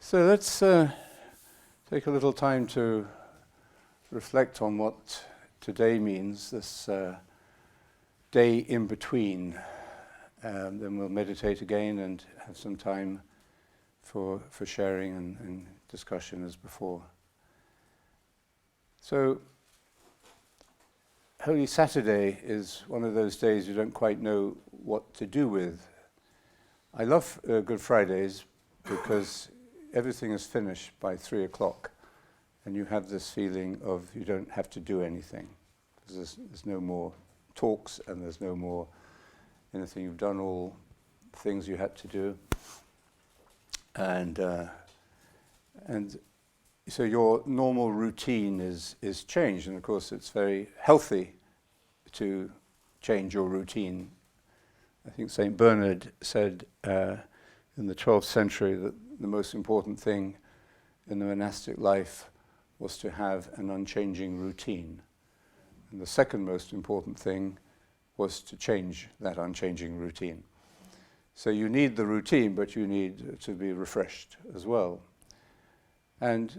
So let's take a little time to reflect on what today means, this day in between. Then we'll meditate again and have some time for sharing and discussion as before. So Holy Saturday is one of those days you don't quite know what to do with. I love Good Fridays because everything is finished by 3 o'clock and you have this feeling of you don't have to do anything. There's no more talks and there's no more anything. You've done all things you had to do. And so your normal routine is changed, and of course it's very healthy to change your routine. I think St. Bernard said in the 12th century that the most important thing in the monastic life was to have an unchanging routine. And the second most important thing was to change that unchanging routine. So you need the routine, but you need to be refreshed as well. And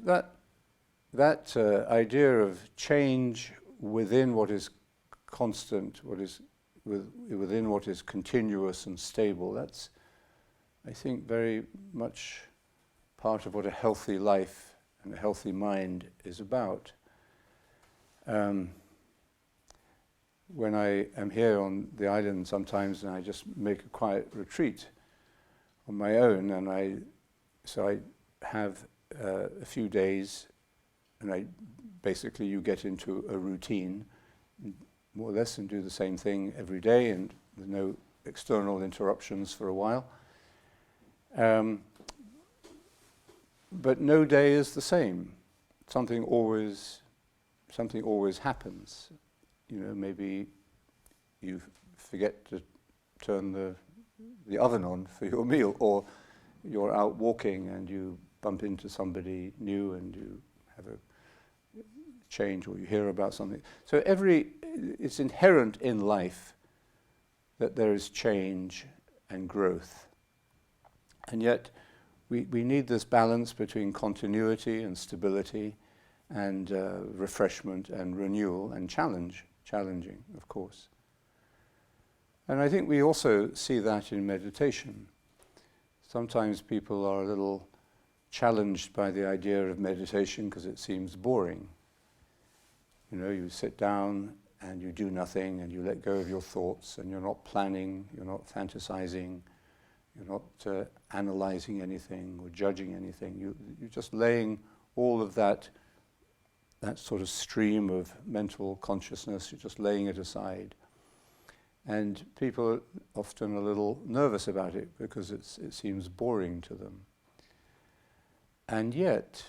that idea of change within what is constant, within what is continuous and stable, that's, I think, very much part of what a healthy life and a healthy mind is about. When I am here on the island sometimes and I just make a quiet retreat on my own, and I have a few days, and basically you get into a routine more or less and do the same thing every day, and there's no external interruptions for a while. But no day is the same. Something always happens. You know, maybe you forget to turn the oven on for your meal, or you're out walking and you bump into somebody new and you have a change, or you hear about something. So it's inherent in life that there is change and growth. And yet we need this balance between continuity and stability and refreshment and renewal and challenging, of course. And I think we also see that in meditation. Sometimes people are a little challenged by the idea of meditation because it seems boring. You know, you sit down and you do nothing and you let go of your thoughts, and you're not planning, you're not fantasizing, you're not analyzing anything or judging anything. You're just laying all of that sort of stream of mental consciousness, you're just laying it aside. And people are often a little nervous about it because it seems boring to them. And yet,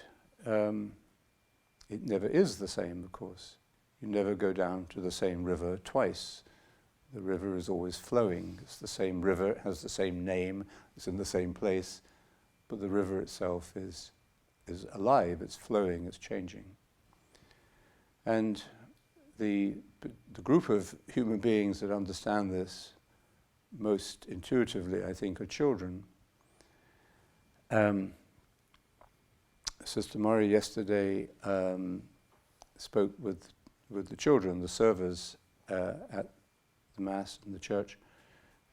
it never is the same, of course. You never go down to the same river twice. The river is always flowing. It's the same river, it has the same name, it's in the same place, but the river itself is alive, it's flowing, it's changing. And the group of human beings that understand this most intuitively, I think, are children. Sister Murray yesterday spoke with the children, the servers at the Mass in the church,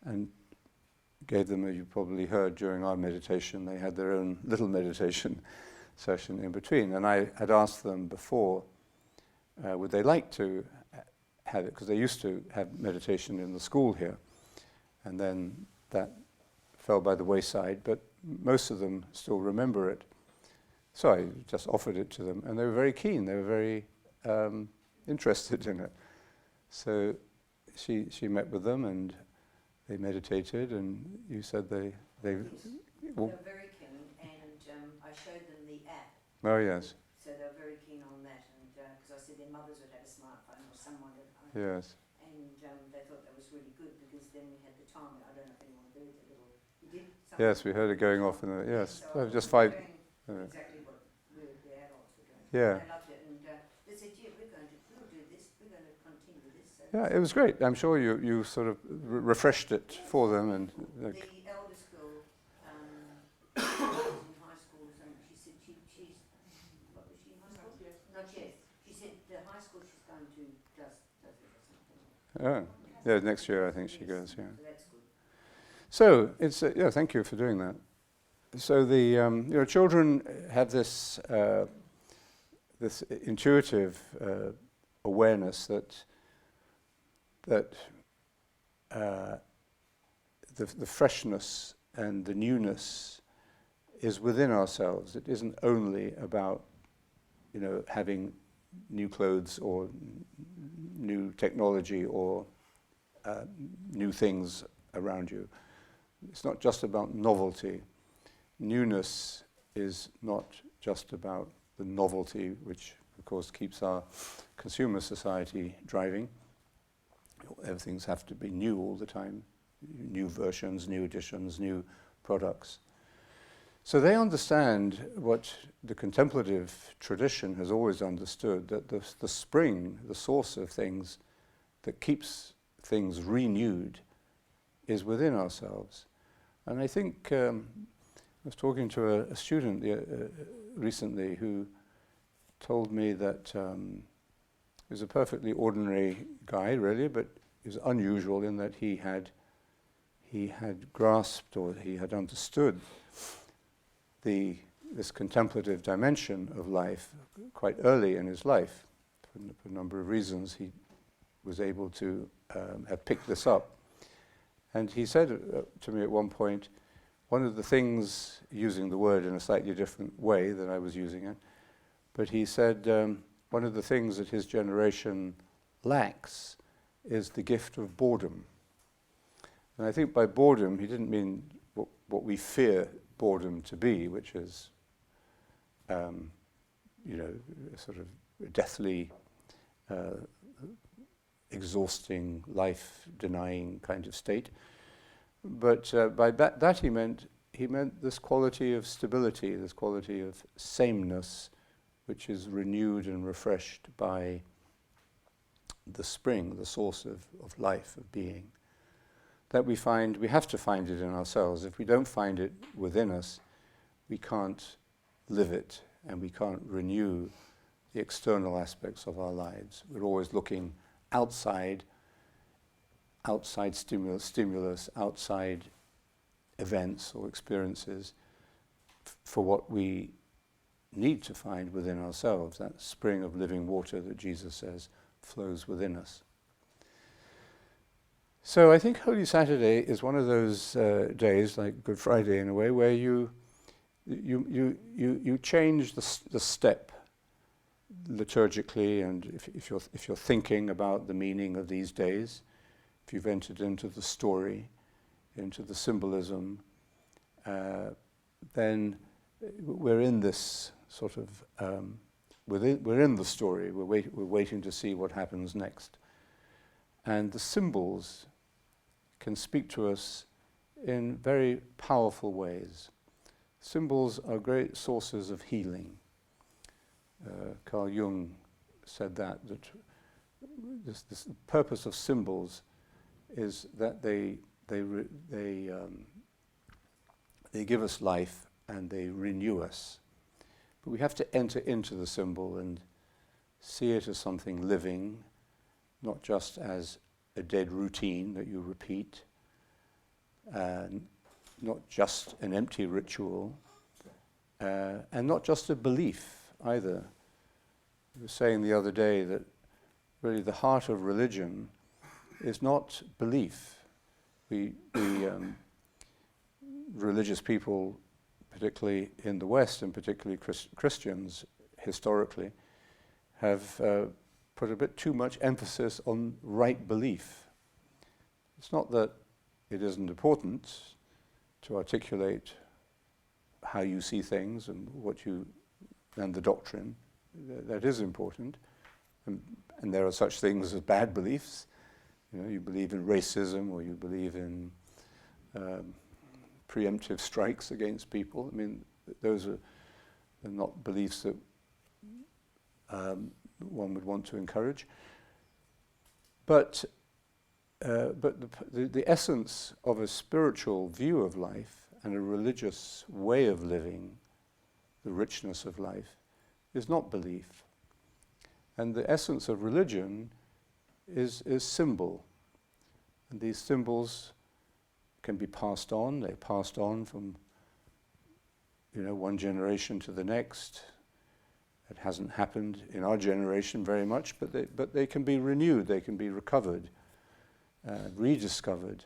and gave them, as you probably heard during our meditation, they had their own little meditation session in between. And I had asked them before, would they like to have it, because they used to have meditation in the school here, and then that fell by the wayside, but most of them still remember it. So I just offered it to them, and they were very keen, they were very interested in it. So she met with them and they meditated, and you said they were very keen, and I showed them the app. Oh yes. So they were very keen on that, and because I said their mothers would have a smartphone or someone at home. Yes. And they thought that was really good, because then we had the time. I don't know if anyone heard the little. You did? Yes, we heard it going off in the yes. So Just 5. Exactly what the adults were doing. Yeah. They loved it, and they said, "Yeah, we'll do this. We're going to continue this." So Yeah, it was great. I'm sure you sort of refreshed it for them, and the elder school, in high schools, and Not yet. She said the high school she's going to does it or something. Oh, yeah, next year I think she goes, yeah. So that's good. So, it's, yeah, thank you for doing that. So children have this this intuitive awareness that the freshness and the newness is within ourselves. It isn't only about, having new clothes or new technology or new things around you. It's not just about novelty. Newness is not just about the novelty, which of course keeps our consumer society driving. Everything have to be new all the time. New versions, new editions, new products. So they understand what the contemplative tradition has always understood, that the spring, the source of things that keeps things renewed is within ourselves. And I think I was talking to a student recently who told me that he was a perfectly ordinary guy, really, but he was unusual in that he had grasped or he had understood this contemplative dimension of life quite early in his life. For a number of reasons, he was able to have picked this up. And he said to me at one point, one of the things, using the word in a slightly different way than I was using it, but he said one of the things that his generation lacks is the gift of boredom. And I think by boredom, he didn't mean what we fear boredom to be, which is, a sort of deathly, exhausting, life-denying kind of state. But by that he meant this quality of stability, this quality of sameness, which is renewed and refreshed by the spring, the source of life, of being. That we have to find it in ourselves. If we don't find it within us, we can't live it and we can't renew the external aspects of our lives. We're always looking outside stimulus, outside events or experiences for what we need to find within ourselves, that spring of living water that Jesus says flows within us. So I think Holy Saturday is one of those days, like Good Friday in a way, where you change the step liturgically, and if you're thinking about the meaning of these days, if you've entered into the story, into the symbolism, then we're in this sort of we're in the story. We're waiting to see what happens next, and the symbols can speak to us in very powerful ways. Symbols are great sources of healing. Carl Jung said that this purpose of symbols is that they give us life and they renew us. But we have to enter into the symbol and see it as something living, not just as a dead routine that you repeat, not just an empty ritual, and not just a belief either. I was saying the other day that really the heart of religion is not belief. We religious people, particularly in the West, and particularly Christians historically, have put a bit too much emphasis on right belief. It's not that it isn't important to articulate how you see things and and the doctrine. That is important. And there are such things as bad beliefs. You believe in racism, or you believe in preemptive strikes against people. I mean, those are not beliefs that one would want to encourage. But the essence of a spiritual view of life and a religious way of living, the richness of life, is not belief. And the essence of religion is symbol. And these symbols can be passed on. They're passed on from one generation to the next. It hasn't happened in our generation very much, but they can be renewed, they can be recovered, rediscovered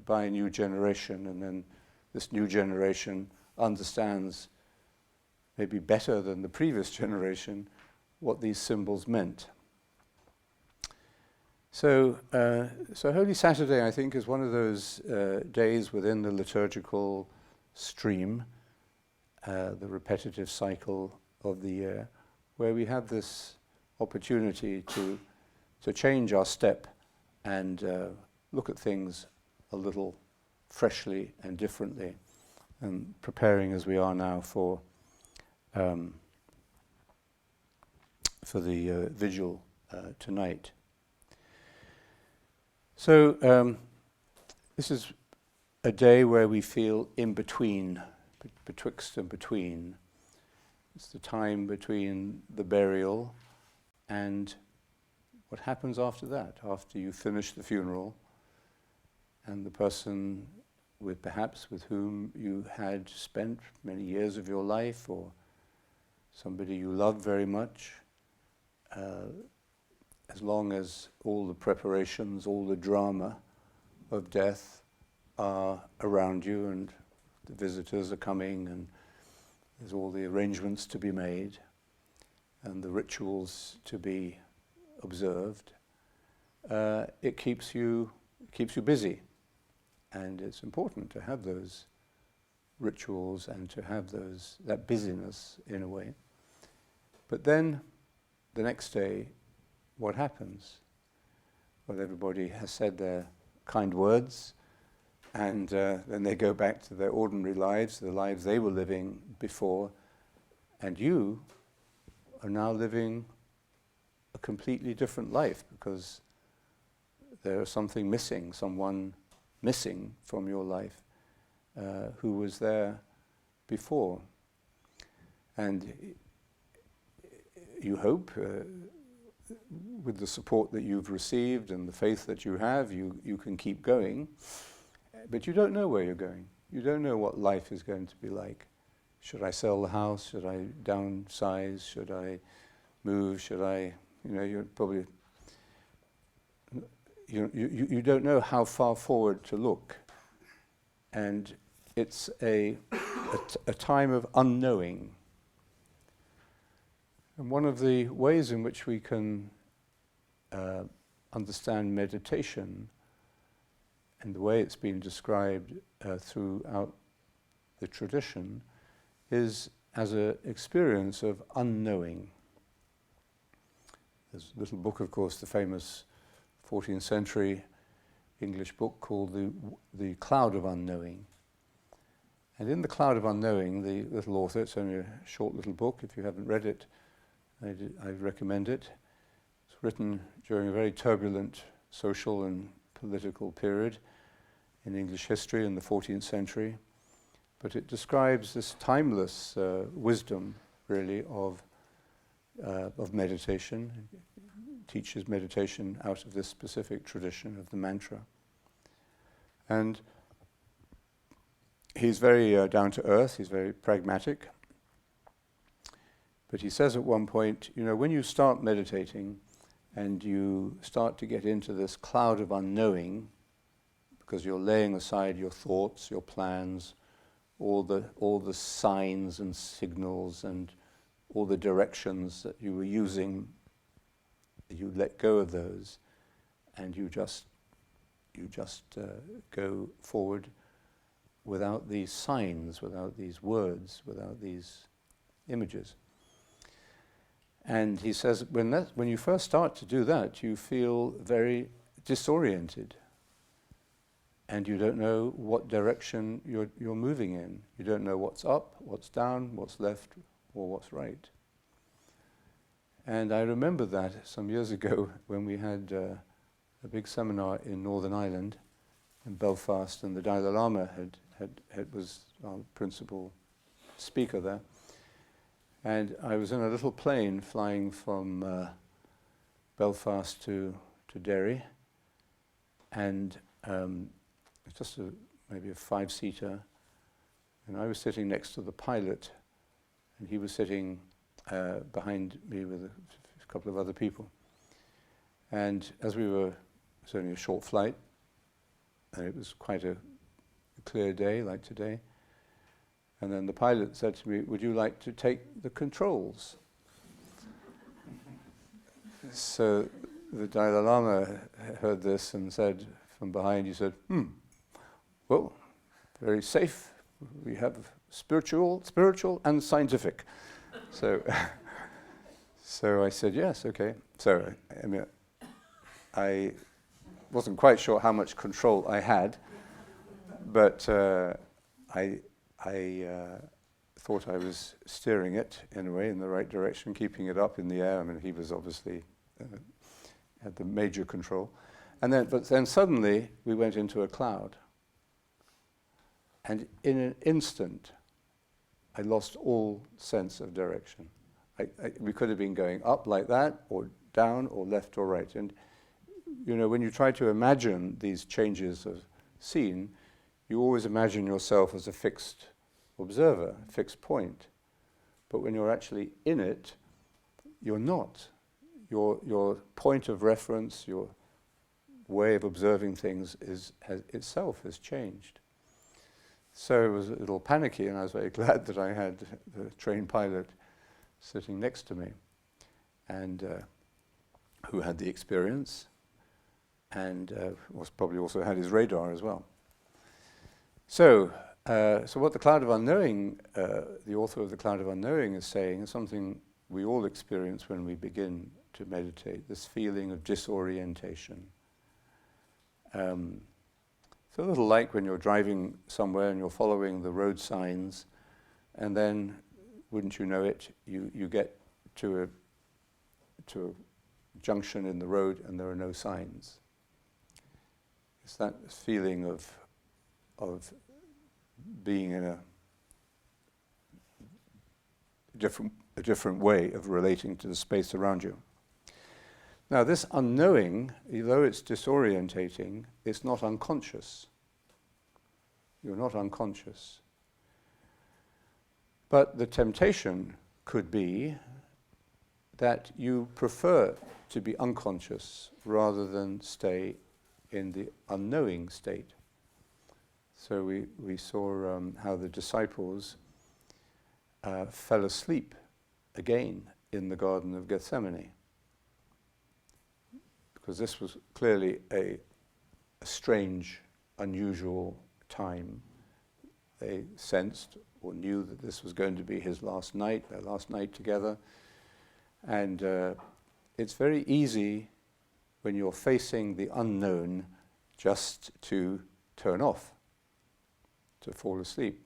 by a new generation, and then this new generation understands, maybe better than the previous generation, what these symbols meant. So Holy Saturday, I think, is one of those days within the liturgical stream, the repetitive cycle of the year, where we have this opportunity to change our step and look at things a little freshly and differently, and preparing as we are now for the vigil tonight. So this is a day where we feel in between, betwixt and between. It's the time between the burial and what happens after that, after you finish the funeral and the person with whom you had spent many years of your life, or somebody you loved very much, as long as all the preparations, all the drama of death are around you and the visitors are coming and there's all the arrangements to be made and the rituals to be observed, it keeps you busy. And it's important to have those rituals and to have that busyness in a way. But then the next day, what happens? Well, everybody has said their kind words, and then they go back to their ordinary lives, the lives they were living before, and you are now living a completely different life because there's something missing, someone missing from your life who was there before. And you hope, with the support that you've received and the faith that you have, you can keep going, but you don't know where you're going. You don't know what life is going to be like. Should I sell the house? Should I downsize? Should I move? Should I, you're probably, you don't know how far forward to look. And it's a time of unknowing. And one of the ways in which we can understand meditation, and the way it's been described throughout the tradition, is as an experience of unknowing. There's a little book, of course, the famous 14th century English book called The Cloud of Unknowing. And in The Cloud of Unknowing, the little author, it's only a short little book, if you haven't read it, I recommend it. It's written during a very turbulent social and political period in English history in the 14th century. But it describes this timeless wisdom, really, of meditation. It teaches meditation out of this specific tradition of the mantra. And he's very down to earth, he's very pragmatic. But he says at one point, when you start meditating and you start to get into this cloud of unknowing, because you're laying aside your thoughts, your plans, all the signs and signals and all the directions that you were using, you let go of those, and you just go forward without these signs, without these words, without these images. And he says, when you first start to do that, you feel very disoriented. And you don't know what direction you're moving in. You don't know what's up, what's down, what's left, or what's right. And I remember that some years ago when we had a big seminar in Northern Ireland, in Belfast, and the Dalai Lama was our principal speaker there. And I was in a little plane flying from Belfast to Derry, and it's just maybe a 5-seater, and I was sitting next to the pilot, and he was sitting behind me with a couple of other people. And as it was only a short flight, and it was quite a clear day like today, and then the pilot said to me, "Would you like to take the controls?" So the Dalai Lama heard this and said from behind, he said, well, very safe. We have spiritual and scientific. So so I said, yes, okay. So I mean, I wasn't quite sure how much control I had, but I thought I was steering it in a way in the right direction, keeping it up in the air. I mean, he was obviously had the major control. But then suddenly we went into a cloud. And in an instant, I lost all sense of direction. We could have been going up like that, or down, or left or right. And, you know, when you try to imagine these changes of scene, you always imagine yourself as a fixed observer, a fixed point. But when you're actually in it, you're not. Your point of reference, your way of observing things itself has changed. So it was a little panicky, and I was very glad that I had the trained pilot sitting next to me, and who had the experience, and was probably also had his radar as well. So what the Cloud of Unknowing, the author of the Cloud of Unknowing is saying is something we all experience when we begin to meditate, this feeling of disorientation. It's a little like when you're driving somewhere and you're following the road signs, and then, wouldn't you know it, you get to a junction in the road and there are no signs. It's that feeling of being in a different way of relating to the space around you. Now, this unknowing, though it's disorientating, it's not unconscious. You're not unconscious. But the temptation could be that you prefer to be unconscious rather than stay in the unknowing state. So we saw how the disciples fell asleep again in the Garden of Gethsemane, because this was clearly a strange, unusual time. They sensed or knew that this was going to be his last night, their last night together. And it's very easy when you're facing the unknown just to turn off, to fall asleep.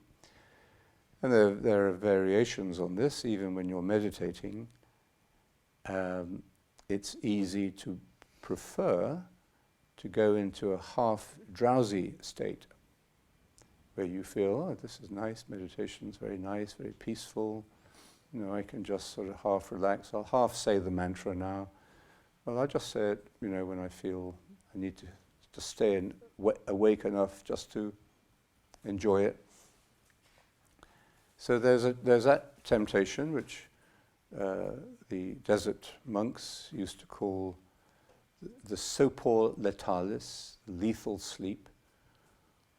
And there are variations on this, even when you're meditating. It's easy to prefer to go into a half drowsy state where you feel, oh, this is nice, meditation's very nice, very peaceful. You know, I can just sort of half relax. I'll half say the mantra now. Well, I'll just say it, you know, when I feel I need to stay awake enough just to enjoy it. So there's that temptation, which the desert monks used to call the sopor letalis, lethal sleep,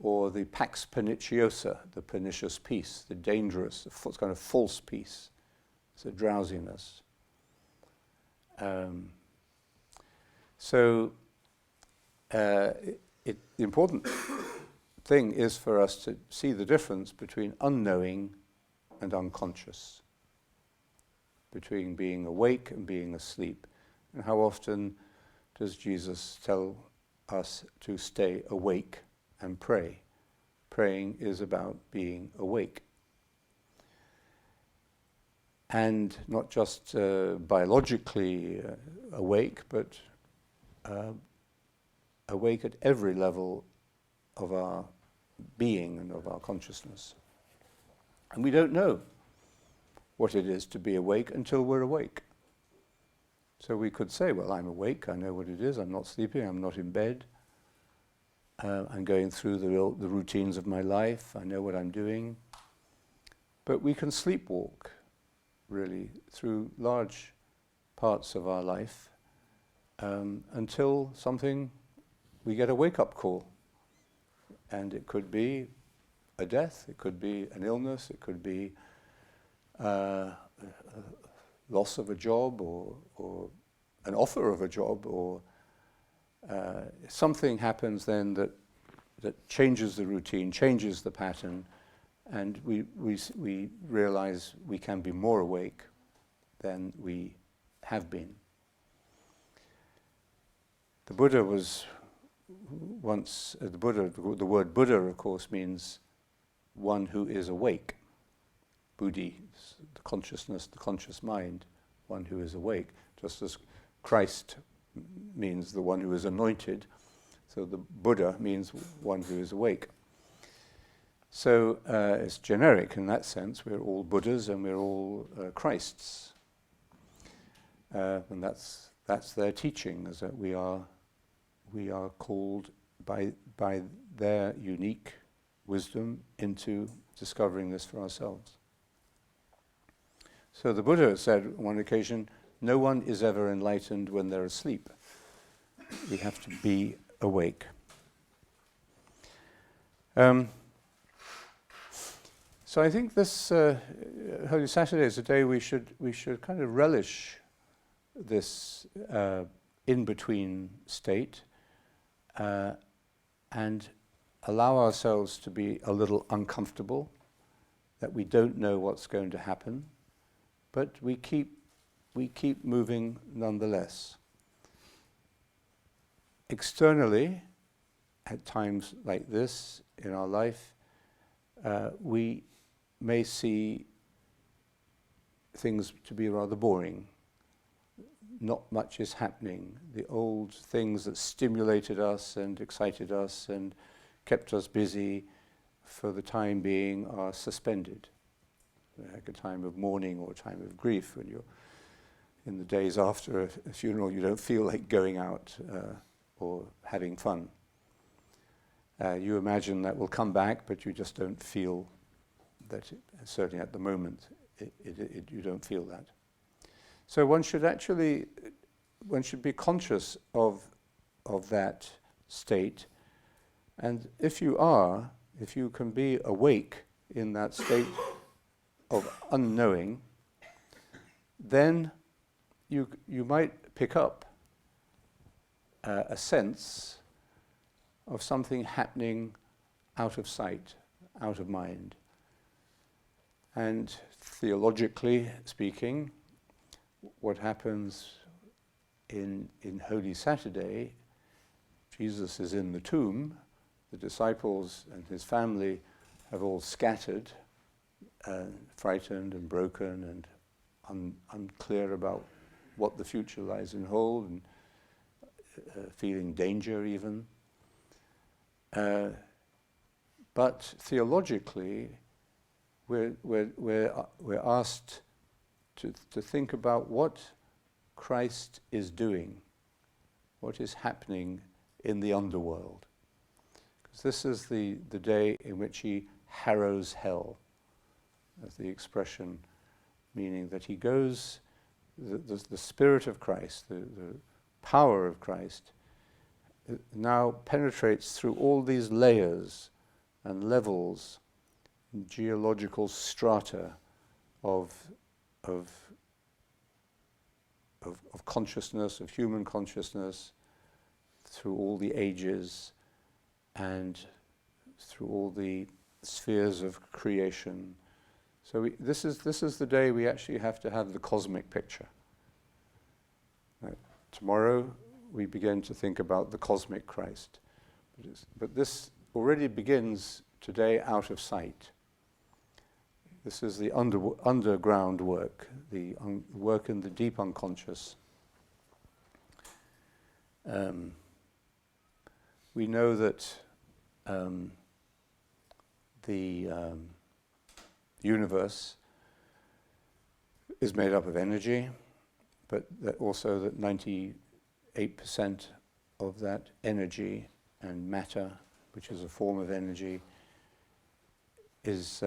or the pax perniciosa, the pernicious peace, the dangerous, kind of false peace. It's a drowsiness. So the important thing is for us to see the difference between unknowing and unconscious, between being awake and being asleep. And how often does Jesus tell us to stay awake and pray? Praying is about being awake. And not just biologically awake, but awake at every level of our being and of our consciousness. And we don't know what it is to be awake until we're awake. So we could say, well, I'm awake, I know what it is, I'm not sleeping, I'm not in bed, I'm going through the routines of my life, I know what I'm doing. But we can sleepwalk, really, through large parts of our life until we get a wake-up call. And it could be a death, it could be an illness, it could be loss of a job or an offer of a job, or something happens then that changes the routine, changes the pattern, and we realize we can be more awake than we have been. The Buddha was once, the word Buddha, of course, means one who is awake. Buddhi, the consciousness, the conscious mind, one who is awake. Just as Christ means the one who is anointed, so the Buddha means one who is awake. So it's generic in that sense. We're all Buddhas and we're all Christs. And that's their teaching, is that we are called by their unique wisdom into discovering this for ourselves. So the Buddha said on one occasion, no one is ever enlightened when they're asleep. We have to be awake. So I think this Holy Saturday is a day we should kind of relish this in-between state and allow ourselves to be a little uncomfortable, that we don't know what's going to happen, but we keep moving nonetheless. Externally, at times like this in our life, we may see things to be rather boring. Not much is happening. The old things that stimulated us and excited us and kept us busy for the time being are suspended. Like a time of mourning or a time of grief, when you're in the days after a funeral, you don't feel like going out or having fun. You imagine that will come back, but you just don't feel that, certainly at the moment, you don't feel that. So one should be conscious of that state, and if you can be awake in that state of unknowing, then you might pick up a sense of something happening out of sight, out of mind. And theologically speaking, what happens in Holy Saturday, Jesus is in the tomb, the disciples and his family have all scattered, frightened and broken and unclear about what the future lies in hold, and feeling danger even. But theologically, we're asked to think about what Christ is doing, what is happening in the underworld. Because this is the day in which he harrows hell, as the expression, meaning that he goes, the Spirit of Christ, the power of Christ, now penetrates through all these layers and levels, geological strata of consciousness, of human consciousness, through all the ages and through all the spheres of creation. So this is the day we actually have to have the cosmic picture. Tomorrow we begin to think about the cosmic Christ. But this already begins today out of sight. This is the underground work, the work in the deep unconscious. We know that the universe is made up of energy, but that also that 98% of that energy and matter, which is a form of energy, is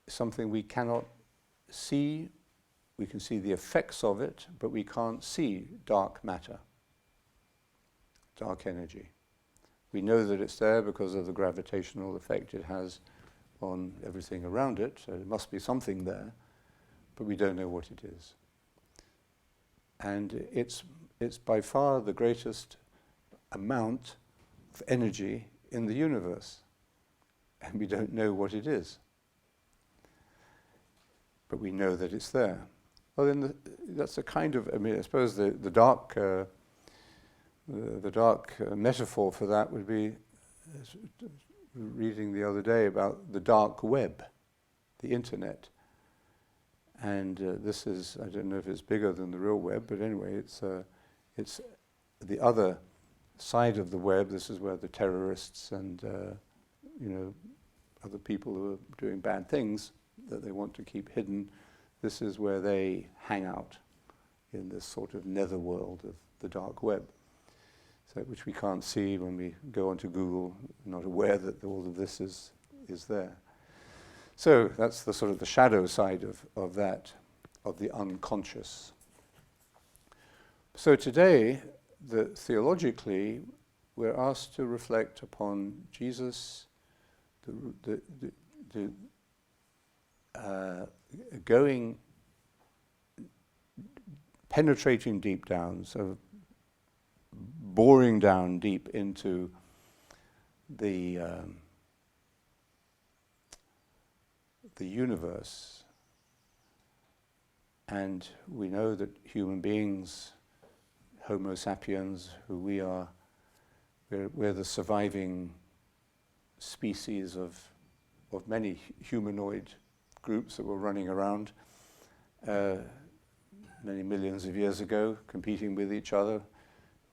something we cannot see. We can see the effects of it, but we can't see dark matter, dark energy. We know that it's there because of the gravitational effect it has on everything around it, so there must be something there, but we don't know what it is. And it's by far the greatest amount of energy in the universe, and we don't know what it is. But we know that it's there. Well, then that's a kind of, I mean, I suppose the dark metaphor for that would be reading the other day about the dark web, the internet. And this is, I don't know if it's bigger than the real web, but anyway, it's the other side of the web. This is where the terrorists and other people who are doing bad things that they want to keep hidden, this is where they hang out, in this sort of netherworld of the dark web, so which we can't see when we go onto Google, not aware that all of this is there. So that's the sort of the shadow side of that, of the unconscious. So today, theologically, we're asked to reflect upon Jesus, penetrating deep down, so boring down deep into the universe. And we know that human beings, Homo sapiens, who we are, we're the surviving species of many humanoid groups that were running around many millions of years ago, competing with each other.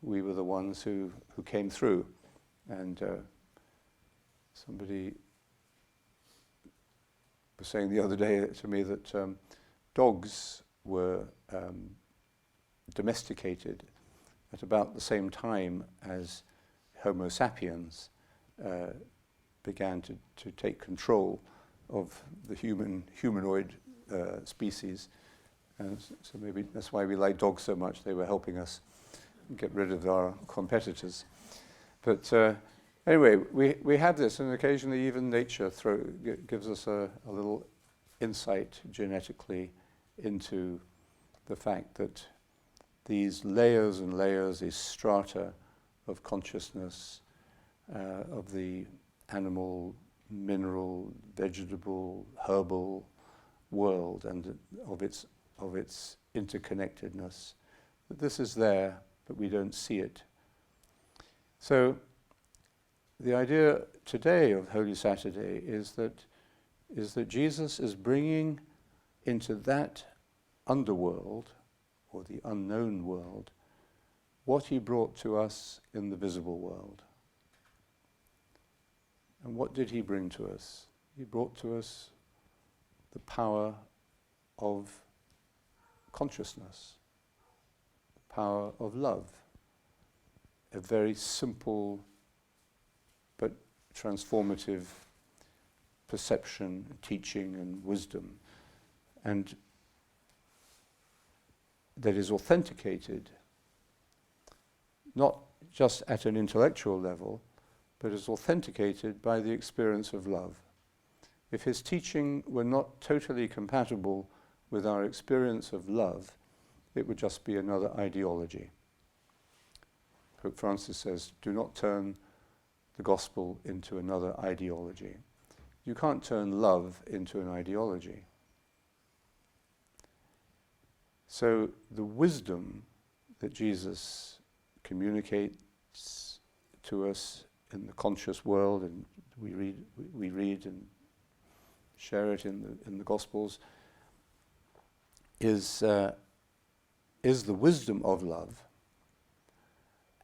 We were the ones who came through. And somebody was saying the other day to me that dogs were domesticated at about the same time as Homo sapiens began to take control of the humanoid species. And so maybe that's why we like dogs so much. They were helping us get rid of our competitors. But anyway, we have this, and occasionally even nature gives us a little insight genetically into the fact that these layers and layers, these strata of consciousness, of the animal, mineral, vegetable, herbal world, and of its interconnectedness, that this is there, but we don't see it. So the idea today of Holy Saturday is that Jesus is bringing into that underworld, or the unknown world, what he brought to us in the visible world. And what did he bring to us? He brought to us the power of consciousness, the power of love, a very simple but transformative perception, teaching and wisdom, and that is authenticated not just at an intellectual level, but is authenticated by the experience of love. If his teaching were not totally compatible with our experience of love, it would just be another ideology. Pope Francis says, do not turn the gospel into another ideology. You can't turn love into an ideology. So the wisdom that Jesus communicates to us in the conscious world, and we read and share it in the Gospels, is the wisdom of love,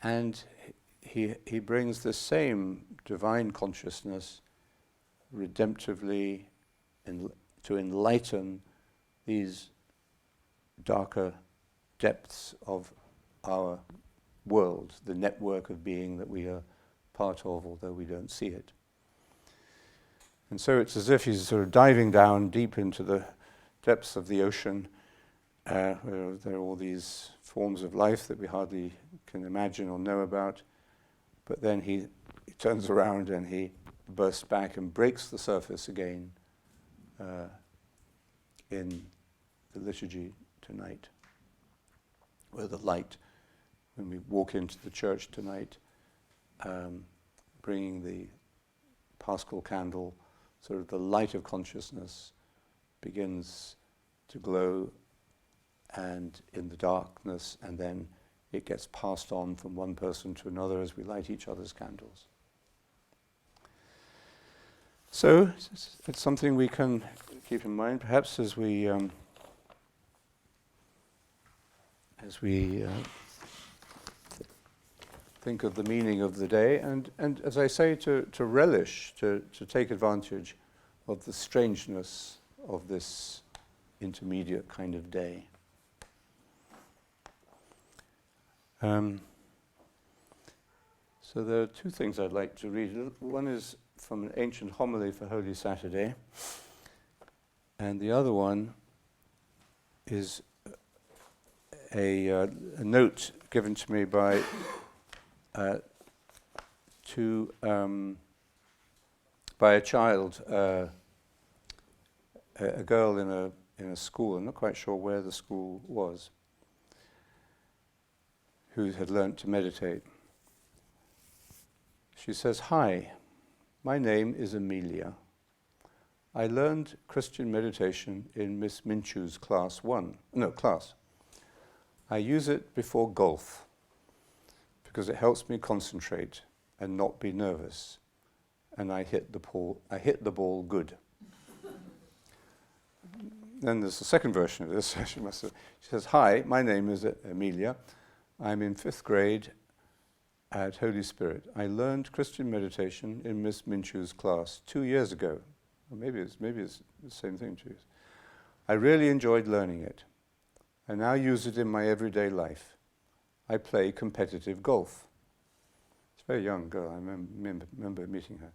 and he brings the same divine consciousness redemptively to enlighten these darker depths of our world, the network of being that we are part of, although we don't see it. And so it's as if he's sort of diving down deep into the depths of the ocean, where there are all these forms of life that we hardly can imagine or know about. But then he turns around and he bursts back and breaks the surface again in the liturgy tonight, where the light, when we walk into the church tonight, bringing the Paschal candle, sort of the light of consciousness begins to glow and in the darkness, and then it gets passed on from one person to another as we light each other's candles. So it's something we can keep in mind, perhaps as we think of the meaning of the day, and as I say, to relish, to take advantage of the strangeness of this intermediate kind of day. So there are two things I'd like to read. One is from an ancient homily for Holy Saturday, and the other one is a note given to me by a child, a girl in a school. I'm not quite sure where the school was, who had learnt to meditate. She says, "Hi, my name is Amelia. I learned Christian meditation in Miss Minchu's class. I use it before golf because it helps me concentrate and not be nervous, and I hit the ball good." Then there's a second version of this. She says, "Hi, my name is Amelia. I'm in 5th grade at Holy Spirit. I learned Christian meditation in Miss Minchu's class 2 years ago." Or maybe it's the same thing, too. "I really enjoyed learning it. I now use it in my everyday life. I play competitive golf." It's a very young girl. I remember meeting her.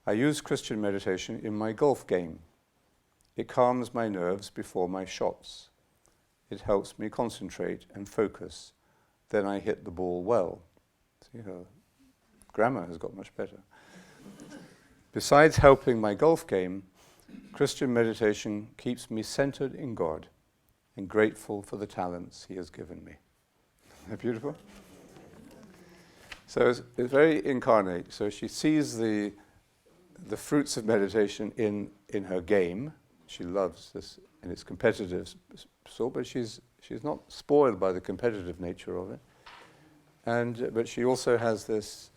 "I use Christian meditation in my golf game. It calms my nerves before my shots. It helps me concentrate and focus. Then I hit the ball well." See, her grammar has got much better. "Besides helping my golf game, Christian meditation keeps me centered in God and grateful for the talents He has given me." Isn't that beautiful? So it's very incarnate. So she sees the fruits of meditation in her game. She loves this, and it's competitive sort, but she's not spoiled by the competitive nature of it. But she also has this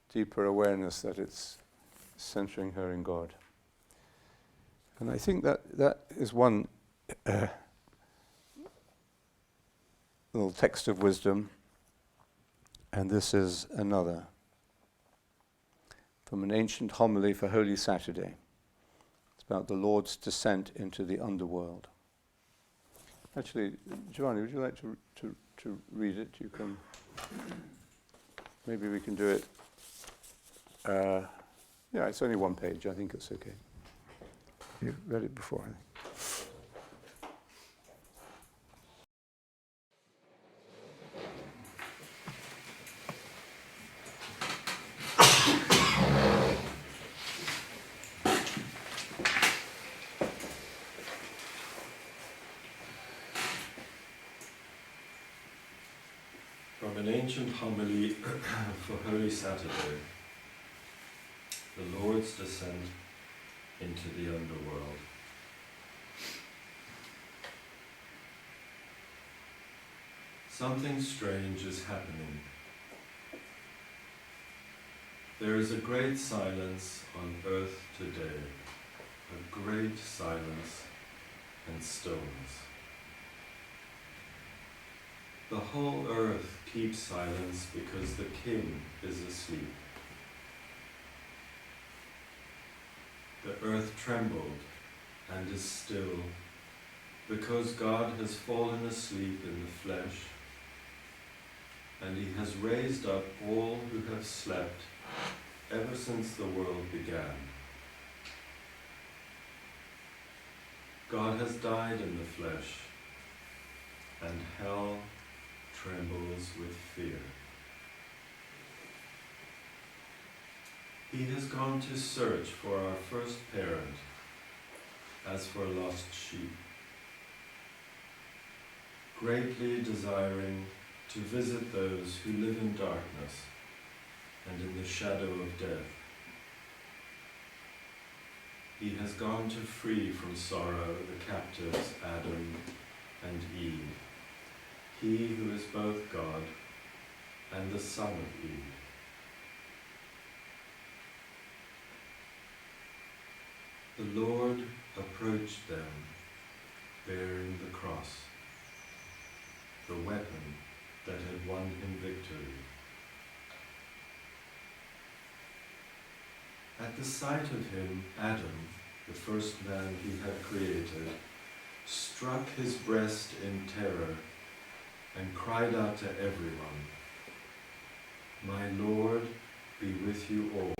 deeper awareness that it's centering her in God. And I think that is one little text of wisdom, and this is another from an ancient homily for Holy Saturday. It's about the Lord's descent into the underworld. Actually, Giovanni, would you like to read it? You can. Maybe we can do it. Yeah, it's only one page. I think it's okay. You've read it before, I think. From an ancient homily for Holy Saturday, the Lord's descent into the underworld. Something strange is happening. There is a great silence on earth today, a great silence and stillness. The whole earth keeps silence because the King is asleep. The earth trembled and is still. because God has fallen asleep in the flesh, and he has raised up all who have slept ever since the world began. God has died in the flesh, and hell trembles with fear. He has gone to search for our first parent, as for lost sheep, greatly desiring to visit those who live in darkness and in the shadow of death. He has gone to free from sorrow the captives Adam and Eve, he who is both God and the Son of Eve. The Lord approached them, bearing the cross, the weapon that had won him victory. At the sight of him, Adam, the first man he had created, struck his breast in terror and cried out to everyone, "My Lord, be with you all."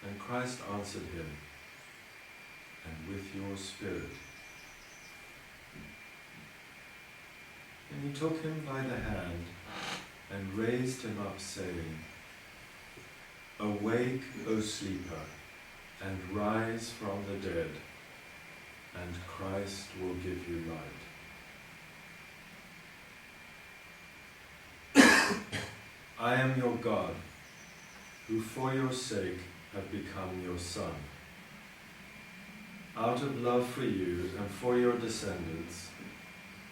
And Christ answered him, "And with your spirit." And he took him by the hand and raised him up, saying, "Awake, O sleeper, and rise from the dead, and Christ will give you light." I am your God, who for your sake have become your son. Out of love for you and for your descendants,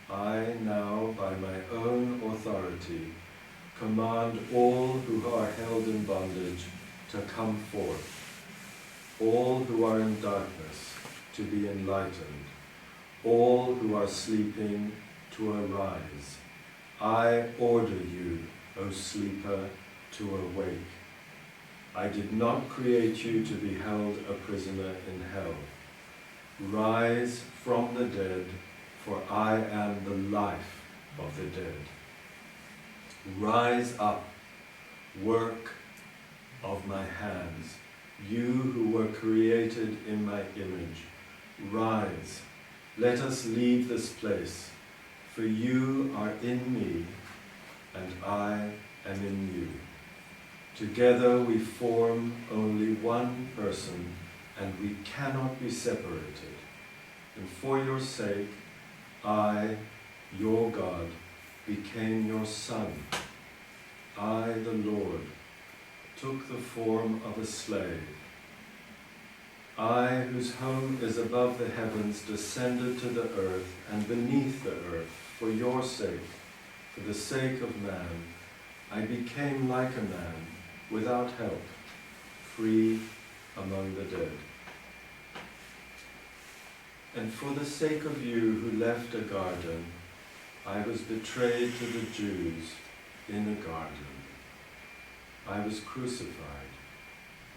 I now, by my own authority, command all who are held in bondage to come forth, all who are in darkness to be enlightened, all who are sleeping to arise. I order you, O sleeper, to awake. I did not create you to be held a prisoner in hell. Rise from the dead, for I am the life of the dead. Rise up, work of my hands, you who were created in my image. Rise, let us leave this place, for you are in me, and I am in you. Together we form only one person, and we cannot be separated. And for your sake, I, your God, became your son. I, the Lord, took the form of a slave. I, whose home is above the heavens, descended to the earth and beneath the earth for your sake, for the sake of man. I became like a man, without help, free among the dead. And for the sake of you who left a garden, I was betrayed to the Jews in a garden. I was crucified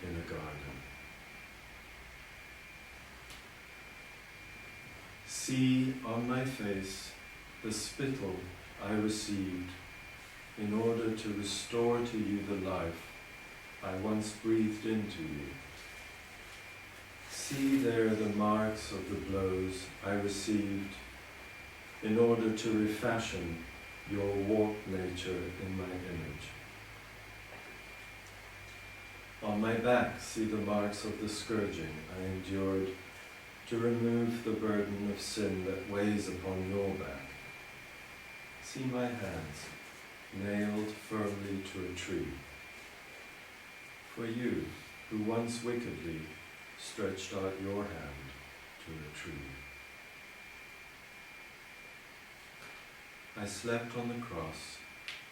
in a garden. See on my face the spittle I received in order to restore to you the life I once breathed into you. See there the marks of the blows I received in order to refashion your warped nature in my image. On my back see the marks of the scourging I endured to remove the burden of sin that weighs upon your back. See my hands, nailed firmly to a tree. For you, who once wickedly stretched out your hand to a tree. I slept on the cross,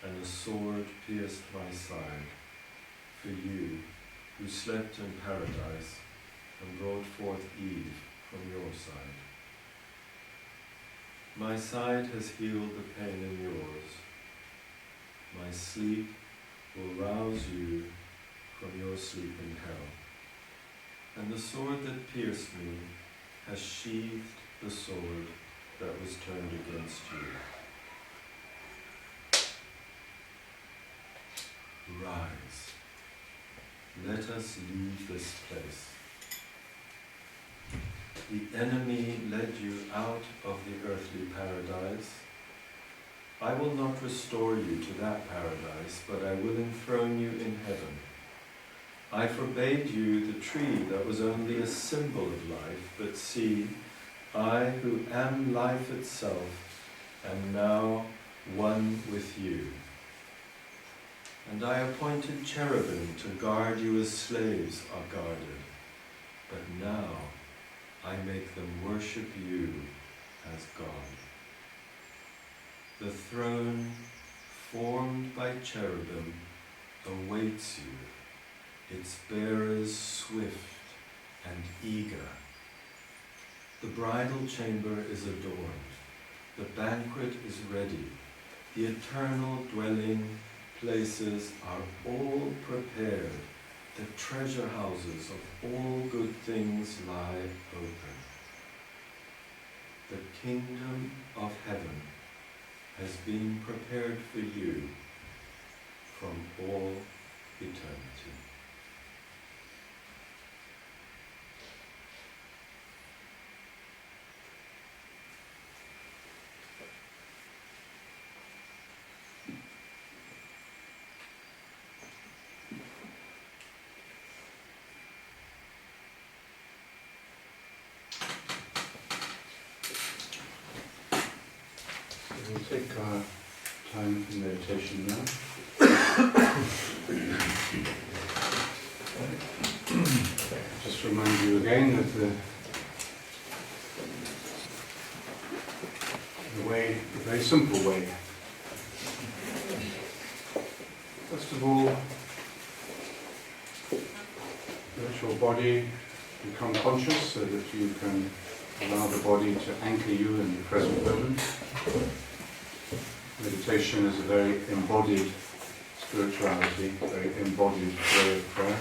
and a sword pierced my side. For you, who slept in paradise and brought forth Eve from your side. My side has healed the pain in yours. My sleep will rouse you from your sleep in hell. And the sword that pierced me has sheathed the sword that was turned against you. Rise. Let us leave this place. The enemy led you out of the earthly paradise. I will not restore you to that paradise, but I will enthrone you in heaven. I forbade you the tree that was only a symbol of life, but see, I who am life itself am now one with you. And I appointed cherubim to guard you as slaves are guarded, but now I make them worship you as God. The throne formed by cherubim awaits you, its bearers swift and eager. The bridal chamber is adorned, the banquet is ready, the eternal dwelling places are all prepared, the treasure houses of all good things lie open. The kingdom of heaven has been prepared for you from all eternity. We'll take our time for meditation now. Just remind you again of the way, the very simple way. First of all, let your body become conscious so that you can allow the body to anchor you in the present moment. Meditation is a very embodied spirituality, a very embodied way of prayer.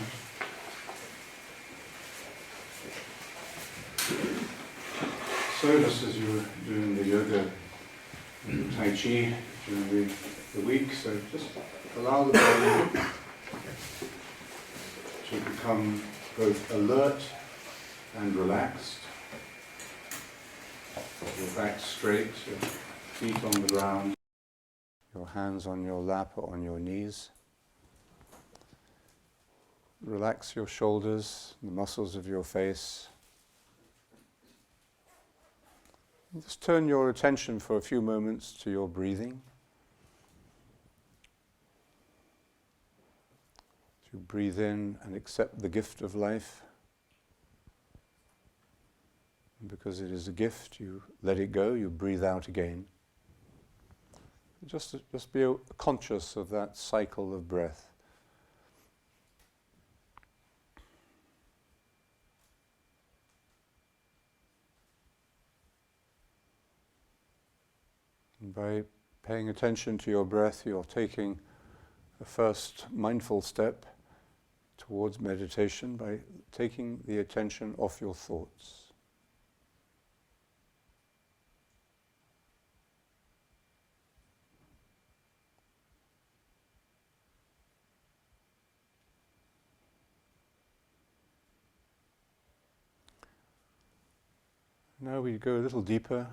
So just as you were doing the yoga and the Tai Chi during the week, so just allow the body to become both alert and relaxed. Your back straight, your feet on the ground, your hands on your lap or on your knees. Relax your shoulders, the muscles of your face. And just turn your attention for a few moments to your breathing. You breathe in and accept the gift of life. And because it is a gift, you let it go, you breathe out again. Just be conscious of that cycle of breath. And by paying attention to your breath, you're taking the first mindful step towards meditation by taking the attention off your thoughts. Now we go a little deeper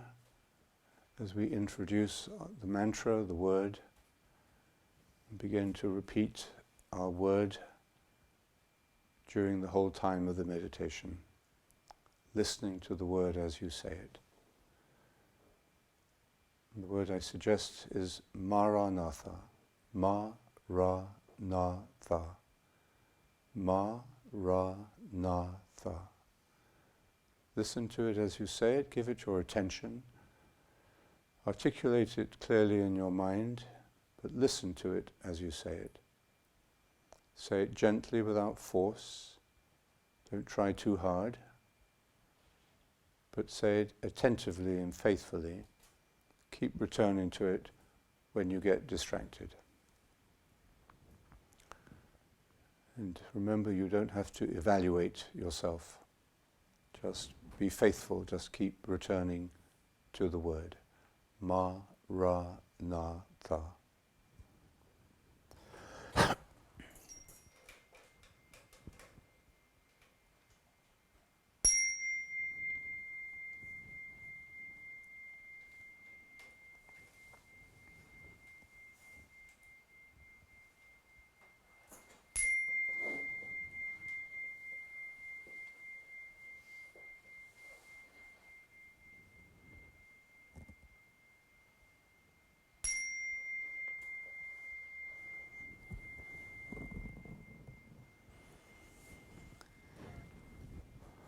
as we introduce the mantra, the word, and begin to repeat our word during the whole time of the meditation, listening to the word as you say it. And the word I suggest is Maranatha, Ma-ra-na-tha, Ma-ra-na-tha. Listen to it as you say it, give it your attention, articulate it clearly in your mind, but listen to it as you say it. Say it gently without force, don't try too hard, but say it attentively and faithfully. Keep returning to it when you get distracted. And remember, you don't have to evaluate yourself. Just be faithful, just keep returning to the word. Ma, Ra, Na, Tha.